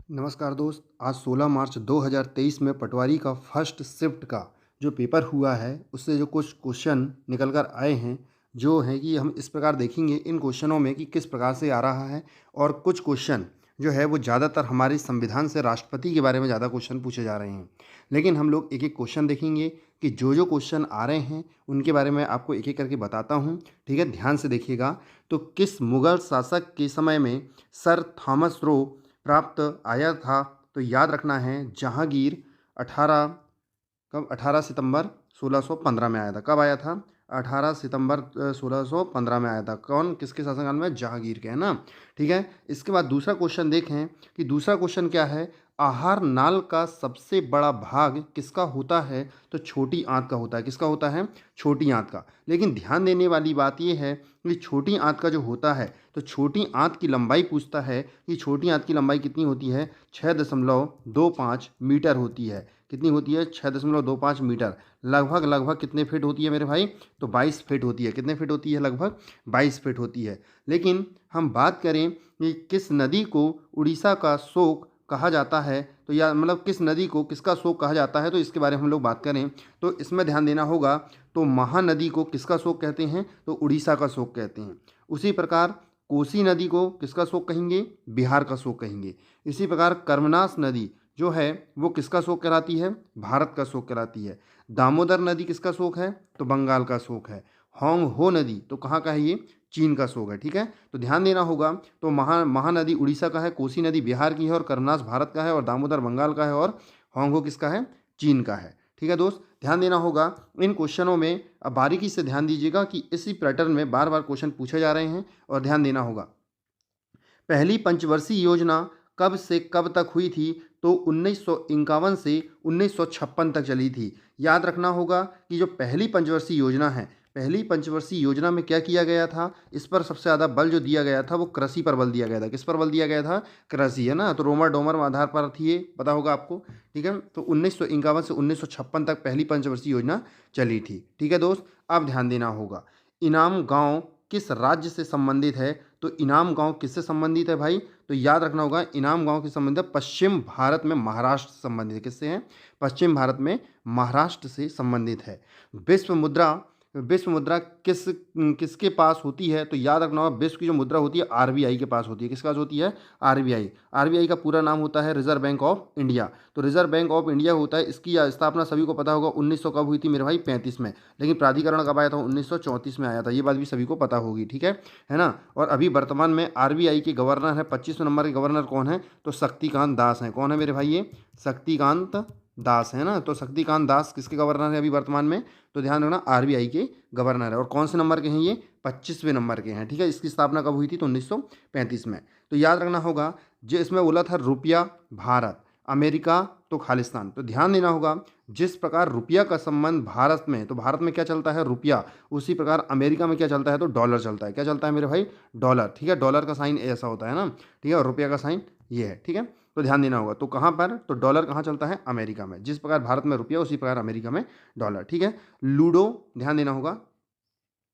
नमस्कार दोस्त। आज 16 मार्च 2023 में पटवारी का फर्स्ट शिफ्ट का जो पेपर हुआ है उससे जो कुछ क्वेश्चन निकल कर आए हैं, जो है कि हम इस प्रकार देखेंगे इन क्वेश्चनों में कि किस प्रकार से आ रहा है। और कुछ क्वेश्चन जो है वो ज़्यादातर हमारे संविधान से राष्ट्रपति के बारे में ज़्यादा क्वेश्चन पूछे जा रहे हैं। लेकिन हम लोग एक एक क्वेश्चन देखेंगे कि जो क्वेश्चन आ रहे हैं उनके बारे में आपको एक एक करके बताता हूँ। ठीक है, ध्यान से देखिएगा। तो किस मुग़ल शासक के समय में सर थॉमस रो प्राप्त आया था? तो याद रखना है जहांगीर। 18 कब 18 सितंबर 1615 में आया था। कब आया था? 18 सितंबर 1615 में आया था। कौन, किसके शासनकाल में? जहांगीर के, है ना। ठीक है, इसके बाद दूसरा क्वेश्चन देखें कि दूसरा क्वेश्चन क्या है। आहार नाल का सबसे बड़ा भाग किसका होता है? तो छोटी आंत का होता है। किसका होता है? छोटी आंत का। लेकिन ध्यान देने वाली बात यह है कि छोटी आंत का जो होता है, तो छोटी आंत की लंबाई पूछता है कि छोटी आंत की लंबाई कितनी होती है? 6.25 मीटर होती है। कितनी होती है? 6.25 मीटर। लगभग लगभग कितने फिट होती है मेरे भाई? तो 22 फिट होती है। कितने फिट होती है? लगभग 22 फिट होती है। लेकिन हम बात करें कि किस नदी को उड़ीसा का शोक कहा जाता है, तो या मतलब किस नदी को किसका शोक कहा जाता है, तो इसके बारे में हम लोग बात करें तो इसमें ध्यान देना होगा। तो महानदी को किसका शोक कहते हैं? तो उड़ीसा का शोक कहते हैं। उसी प्रकार कोसी नदी को किसका शोक कहेंगे? बिहार का शोक कहेंगे। इसी प्रकार कर्मनाश नदी जो है वो किसका शोक कहलाती है? भारत का शोक कहलाती है। दामोदर नदी किसका शोक है? तो बंगाल का शोक है। होंग हो नदी तो कहाँ का है? ये चीन का शोक है। ठीक है, तो ध्यान देना होगा। तो महानदी उड़ीसा का है, कोसी नदी बिहार की है, और कर्मनाश भारत का है, और दामोदर बंगाल का है, और होंगो किसका है? चीन का है। ठीक है दोस्त, ध्यान देना होगा इन क्वेश्चनों में। अब बारीकी से ध्यान दीजिएगा कि इसी पैटर्न में बार बार क्वेश्चन पूछे जा रहे हैं, और ध्यान देना होगा। पहली पंचवर्षीय योजना कब से कब तक हुई थी? तो 1951 से 1956 तक चली थी। याद रखना होगा कि जो पहली पंचवर्षीय योजना है, पहली पंचवर्षीय योजना में क्या किया गया था? इस पर सबसे ज़्यादा बल जो दिया गया था वो कृषि पर बल दिया गया था। किस पर बल दिया गया था? कृषि, है ना। तो रोमर डोमर आधार पर थी, ये पता होगा आपको। ठीक है, तो 1951 से 1956 तक पहली पंचवर्षीय योजना चली थी। ठीक है दोस्त, अब ध्यान देना होगा। इनाम गांव किस राज्य से संबंधित है? तो इनाम गांव किससे संबंधित है भाई? तो याद रखना होगा इनाम गांव के संबंध है पश्चिम भारत में महाराष्ट्र से संबंधित है। किससे है? पश्चिम भारत में महाराष्ट्र से संबंधित है। विश्व मुद्रा, विश्व मुद्रा किसके पास होती है? तो याद रखना होगा विश्व की जो मुद्रा होती है आरबीआई के पास होती है। किसके पास होती है? आरबीआई। आरबीआई का पूरा नाम होता है रिजर्व बैंक ऑफ इंडिया। तो रिजर्व बैंक ऑफ इंडिया होता है। इसकी स्थापना सभी को पता होगा 1900 कब हुई थी मेरे भाई? 35 में। लेकिन प्राधिकरण कब आया था? 1934 में आया था। ये बात भी सभी को पता होगी। ठीक है ना। और अभी वर्तमान में आरबीआई के गवर्नर है, 25वें नंबर के गवर्नर कौन है? तो शक्तिकांत दास हैं। कौन है मेरे भाई? ये शक्तिकांत दास है ना। तो शक्तिकांत दास किसके गवर्नर है अभी वर्तमान में? तो ध्यान रखना आरबीआई के गवर्नर है। और कौन से नंबर के हैं ये? 25वें नंबर के हैं। ठीक है, इसकी स्थापना कब हुई थी? तो 1935 में। तो याद रखना होगा जो इसमें बोला था रुपया भारत, अमेरिका तो खालिस्तान। तो ध्यान देना होगा जिस प्रकार रुपया का संबंध भारत में, तो भारत में क्या चलता है? रुपया। उसी प्रकार अमेरिका में क्या चलता है? तो डॉलर चलता है। क्या चलता है मेरे भाई? डॉलर। ठीक है, डॉलर का साइन ऐसा होता है ना। ठीक है, और रुपया का साइन ये है। ठीक है, तो ध्यान देना होगा। तो कहाँ पर? तो डॉलर कहाँ चलता है? अमेरिका में। जिस प्रकार भारत में रुपया उसी प्रकार अमेरिका में डॉलर। ठीक है, लूडो, ध्यान देना होगा।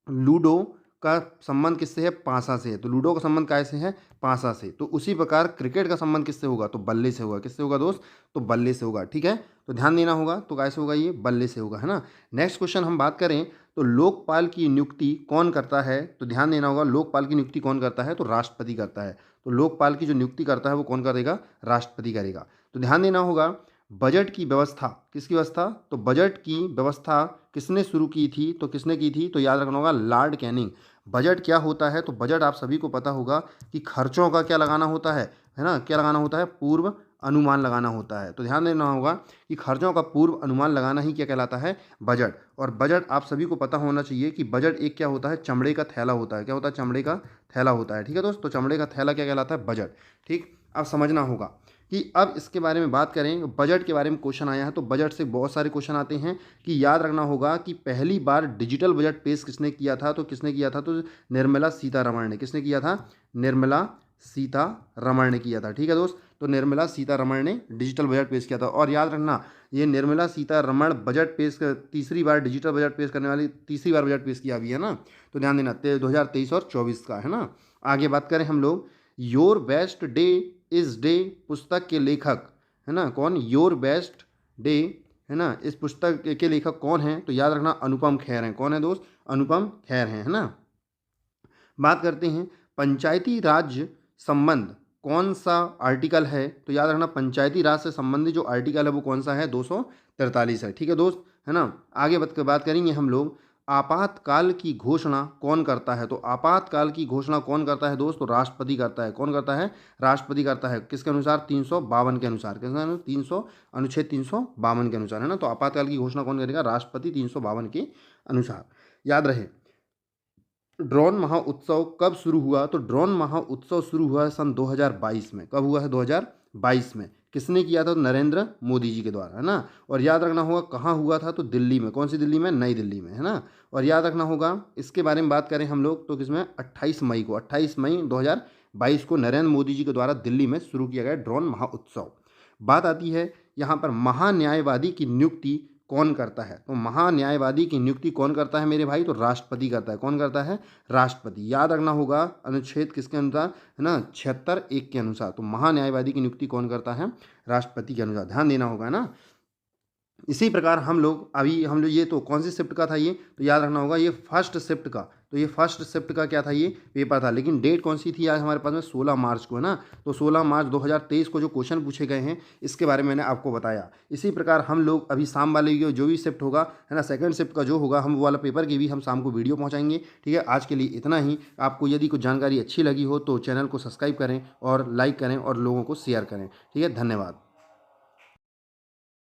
लूडो का संबंध किससे है? पासा से है। तो लूडो का संबंध कैसे है? पासा से। तो उसी प्रकार क्रिकेट का संबंध किससे होगा? तो बल्ले से होगा। किससे होगा दोस्त? तो बल्ले से होगा। ठीक है, तो ध्यान देना होगा। तो कैसे होगा? ये बल्ले से होगा, है ना। नेक्स्ट क्वेश्चन हम बात करें तो लोकपाल की नियुक्ति कौन करता है? तो ध्यान देना होगा लोकपाल की नियुक्ति कौन करता है? तो राष्ट्रपति करता है। तो लोकपाल की जो नियुक्ति करता है वो कौन करेगा? राष्ट्रपति करेगा। तो ध्यान देना होगा बजट की व्यवस्था, किसकी व्यवस्था? तो बजट की व्यवस्था किसने शुरू की थी? तो किसने की थी? तो याद रखना होगा लॉर्ड कैनिंग। बजट क्या होता है? तो बजट आप सभी को पता होगा कि खर्चों का क्या लगाना होता है ना। क्या लगाना होता है? पूर्व अनुमान लगाना होता है। तो ध्यान देना होगा कि खर्चों का पूर्व अनुमान लगाना ही क्या कहलाता है? बजट। और बजट आप सभी को पता होना चाहिए कि बजट एक क्या होता है? चमड़े का थैला होता है। क्या होता है? चमड़े का थैला होता है। ठीक है दोस्त, तो चमड़े का थैला क्या कहलाता है? बजट। ठीक, अब समझना होगा कि अब इसके बारे में बात करें। बजट के बारे में क्वेश्चन आया है तो बजट से बहुत सारे क्वेश्चन आते हैं कि याद रखना होगा कि पहली बार डिजिटल बजट पेश किसने किया था? तो किसने किया था? तो निर्मला सीतारमण ने। किसने किया था? निर्मला सीतारमण ने किया था। ठीक है दोस्त, तो निर्मला सीतारमण ने डिजिटल बजट पेश किया था। और याद रखना ये निर्मला सीतारमण बजट पेश तीसरी बार डिजिटल बजट पेश करने वाली तीसरी बार बजट पेश किया अभी, है ना। तो ध्यान देना 2023 और 24 का, है ना। आगे बात करें हम लोग योर बेस्ट डे इस डे पुस्तक के लेखक है ना कौन, योर बेस्ट डे है ना, इस पुस्तक के लेखक कौन हैं, तो याद रखना अनुपम खेर हैं। कौन है दोस्त, अनुपम खेर हैं, है ना। बात करते हैं पंचायती राज संबंध कौन सा आर्टिकल है, तो याद रखना पंचायती राज से संबंधित जो आर्टिकल है वो कौन सा है, 243 है। ठीक है दोस्त, है ना। आगे बात करेंगे हम लोग आपातकाल की घोषणा कौन करता है, तो आपातकाल की घोषणा कौन करता है दोस्त, तो राष्ट्रपति करता है। कौन करता है, राष्ट्रपति करता है। किसके अनुसार, 352 के अनुसार। किसके अनुसार, 300 अनुच्छेद 352 के अनुसार, है ना। तो आपातकाल की घोषणा कौन करेगा, राष्ट्रपति, 352 के अनुसार। याद रहे ड्रोन महोत्सव कब शुरू हुआ, तो ड्रोन महोत्सव शुरू हुआ है सन 2022 में। कब हुआ है, 2022 में। किसने किया था, तो नरेंद्र मोदी जी के द्वारा, है ना। और याद रखना होगा कहाँ हुआ था, तो दिल्ली में। कौन सी दिल्ली में, नई दिल्ली में, है ना। और याद रखना होगा इसके बारे में बात करें हम लोग तो किसमें, 28 मई को, 28 मई 2022 को नरेंद्र मोदी जी के द्वारा दिल्ली में शुरू किया गया ड्रोन महोत्सव। बात आती है यहाँ पर महान्यायवादी की नियुक्ति कौन करता है, तो महान्यायवादी की नियुक्ति कौन करता है मेरे भाई, तो राष्ट्रपति करता है। कौन करता है, राष्ट्रपति। याद रखना होगा अनुच्छेद किसके अनुसार, है ना, 76(1) के अनुसार। तो महान्यायवादी की नियुक्ति कौन करता है, राष्ट्रपति के अनुसार। ध्यान देना होगा ना। इसी प्रकार हम लोग ये तो कौन सी शिफ्ट का था ये, तो याद रखना होगा ये फर्स्ट शिफ्ट का। तो ये फर्स्ट शिफ्ट का क्या था, ये पेपर था। लेकिन डेट कौन सी थी आज हमारे पास में, 16 मार्च को, है ना। तो 16 मार्च 2023 को जो क्वेश्चन पूछे गए हैं इसके बारे में मैंने आपको बताया। इसी प्रकार हम लोग अभी शाम वाले जो भी शिफ्ट होगा, है ना, सेकंड शिफ्ट का जो होगा, हम वो वाला पेपर की भी हम शाम को वीडियो पहुँचाएंगे। ठीक है, आज के लिए इतना ही। आपको यदि कुछ जानकारी अच्छी लगी हो तो चैनल को सब्सक्राइब करें और लाइक करें और लोगों को शेयर करें। ठीक है, धन्यवाद।